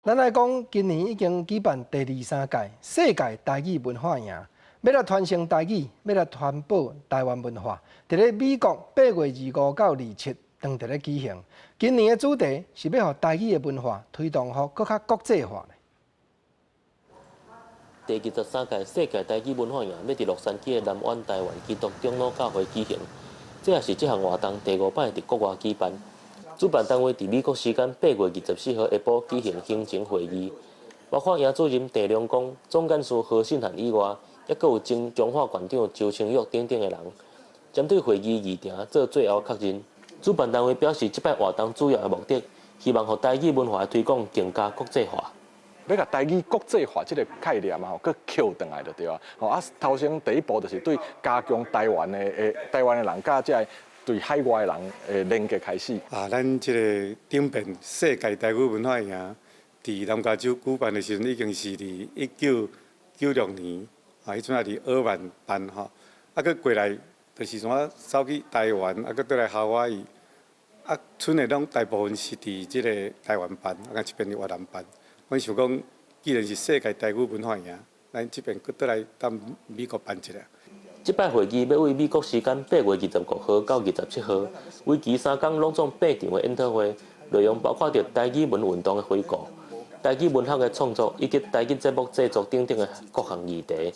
咱来讲，今年已经举办第23届世界台语文化营，要来传承台语，要来传播台湾文化。伫咧美国8月25到27，当伫咧举行。今年的主题是要让台语的文化推动好更较国际化。第23届世界台语文化营要伫洛杉矶的南湾台湾基督长老教会举行，这也是这项活动第5摆伫国外举办。主办单位伫美国时间8月24号下晡举行行程会议，包括营主任郑良光、总干事何信涵以外，还佫有前中华馆长周清玉等等的人，针对会议议程做最后确认。主办单位表示，这摆活动主要的目的，希望让台语文化的推广更加国际化。要甲台语国际化这个概念啊，佮扣转来就对啊。头先第一步就是对加强台湾的人甲这对海外的人连接开始。咱这个顶边世界台语文化营，伫南加州举办的时阵，已经是伫1996年，迄阵也伫奥曼办吼，佮过来就是怎走去台湾，佮倒来夏威夷，剩的拢大部分是伫这个台湾办，这边是越南办。阮想讲，既然是世界台语文化营，咱这边佫倒来到美国办一下。这摆会议要为美国时间8月25号到27号，为期3天隆重8场的研讨会，内容包括着台语文运动的回顾、台语文学的创作以及台语节目制作等等的各项议题。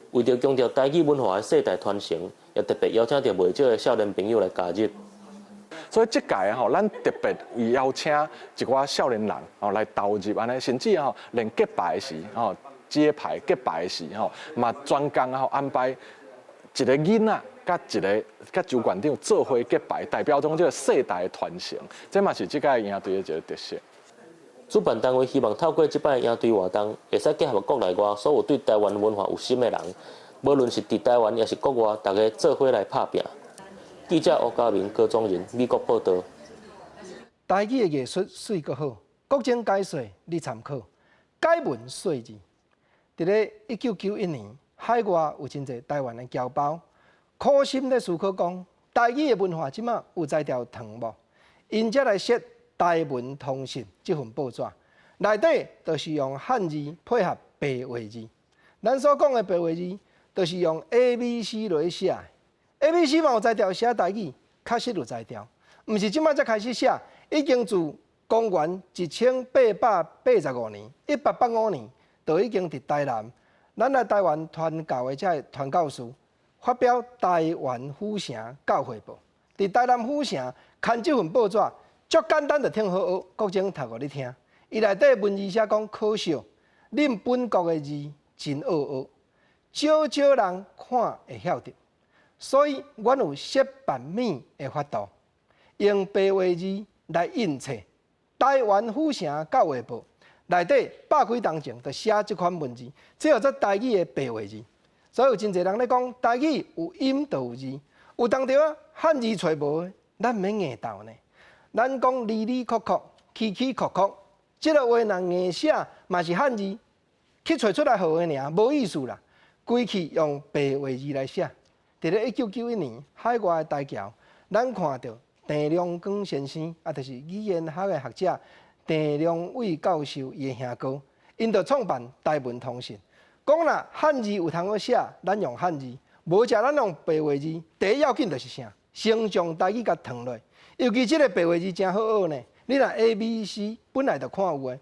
为着强调台语文化的世代传承，也特别邀请到袂少的少年朋友来加入。所以这届咱特别邀请一寡少年人来投入安尼，甚至连结拜时揭牌结拜时嘛专工安排一个囡仔甲周馆长做伙结拜，代表中这个世代的传承，这嘛是这届营队的一个特色。主办单位希望透过这摆营队活动，会使结合国内外所有对台湾文化有心的人，无论是伫台湾也是国外，大家做伙来拍拼。记者吴家明、高庄仁，美国报道。台语的艺术水阁好，国情解说你参考。解文说字，伫咧1991年，海外有真侪台湾的侨胞，苦心咧思考讲，台语的文化即马有在条长无？因才来写台文通信这份报纸，内底就是用汉字配合白话字。咱所讲的白话字，就是用 ABC 来写。ABC 嘛有在条写台语，确实有在条，毋是即摆才开始写，已经自公元1885年，1885年就已经伫台南，咱来台湾传教的这传教士发表台湾府城教会报，伫台南府城刊这份报纸，足简单就听好学，国情读互你听。伊内底文字写讲可笑，恁本国的字真恶学，少少人看会晓得。所以，阮有设版面的法度，用白话字来印册。台湾府城教会报内底百几当前就写这款文字，这叫做台语的白话字。所以有真侪人咧讲台语有音就有字，有当着啊汉字揣无的，咱免硬斗呢。咱讲哩哩曲曲、起起曲曲，这个话人硬写嘛是汉字，去揣出来好的尔，无意思啦。规气用白话字来写。伫咧1991年，海外的台侨，咱看到郑良光先生，就是语言学的学者郑良伟教授伊的兄哥，因就创办台文通信，讲啦汉字有通好写，咱用汉字；无食咱用白话字。第一要紧就是啥？先将台语甲传落，尤其这个白话字真好学呢。你若 ABC 本来就看有诶，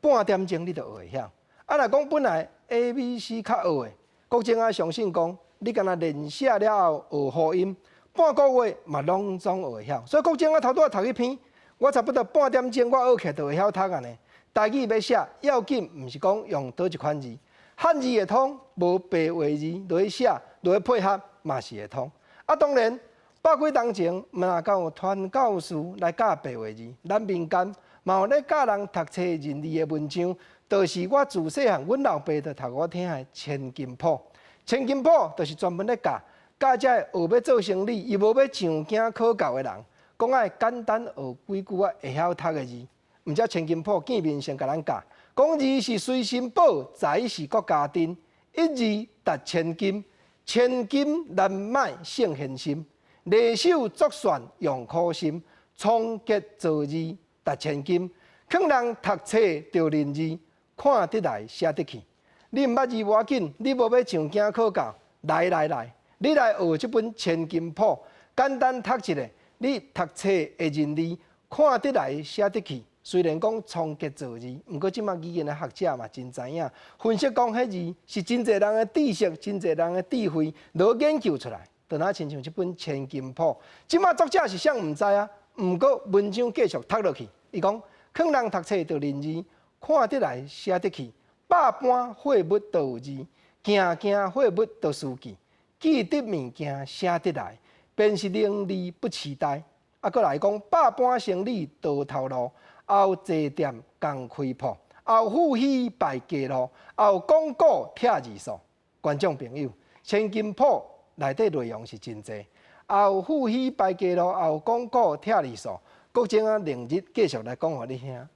半点钟你就学会晓。若讲本来 ABC 较学诶，国情啊相信讲。你敢若练写了后学发音，半个月嘛拢总学会晓。所以国情我头拄仔读一篇，我差不多半点钟我学起来就会晓读啊呢。台语要写要紧，毋是讲用倒一款字，汉字会通，无白话字落去写，落去配合嘛是会通。当然，百几当前嘛敢有传教士来教白话字，咱民间嘛有咧教人读册认字的文章，就是我自细汉，阮老爸就读我听的《千金谱》。千金谱就是专门咧教这学要做生理，伊无要上京考教的人，讲爱简单学几句会晓读的字。毋则千金谱见面先甲咱教，讲字是随身宝，财是国家珍。一字值千金，千金难买胜现心。练手作算用苦心，创结造字值千金。劝人读册着认字，看得来写得去。你毋捌字无要紧，你无要上京考教，来，你来学这本《千金谱》，简单读一下，你读册会认字，看得来写得去。虽然讲创结造字，毋过即马语言的学者嘛真知影，分析讲迄字是真侪人的知识，真侪人的智慧，落研究出来。就若亲像这本《千金谱》，即马作者是啥毋知啊？毋过文章继续读落去，伊讲劝人读册着认字，看得来写得去，百般货物都有字，件货物都书记，记得物件写得来，便是能力不期待。啊，搁来讲百般生理多头路。后坐店共开铺，后富喜败家路，后广告拆字数。观众朋友，《千金谱》内底内容是真济，后富喜败家路，后广告拆字数。国情啊，明日继续来讲互你听。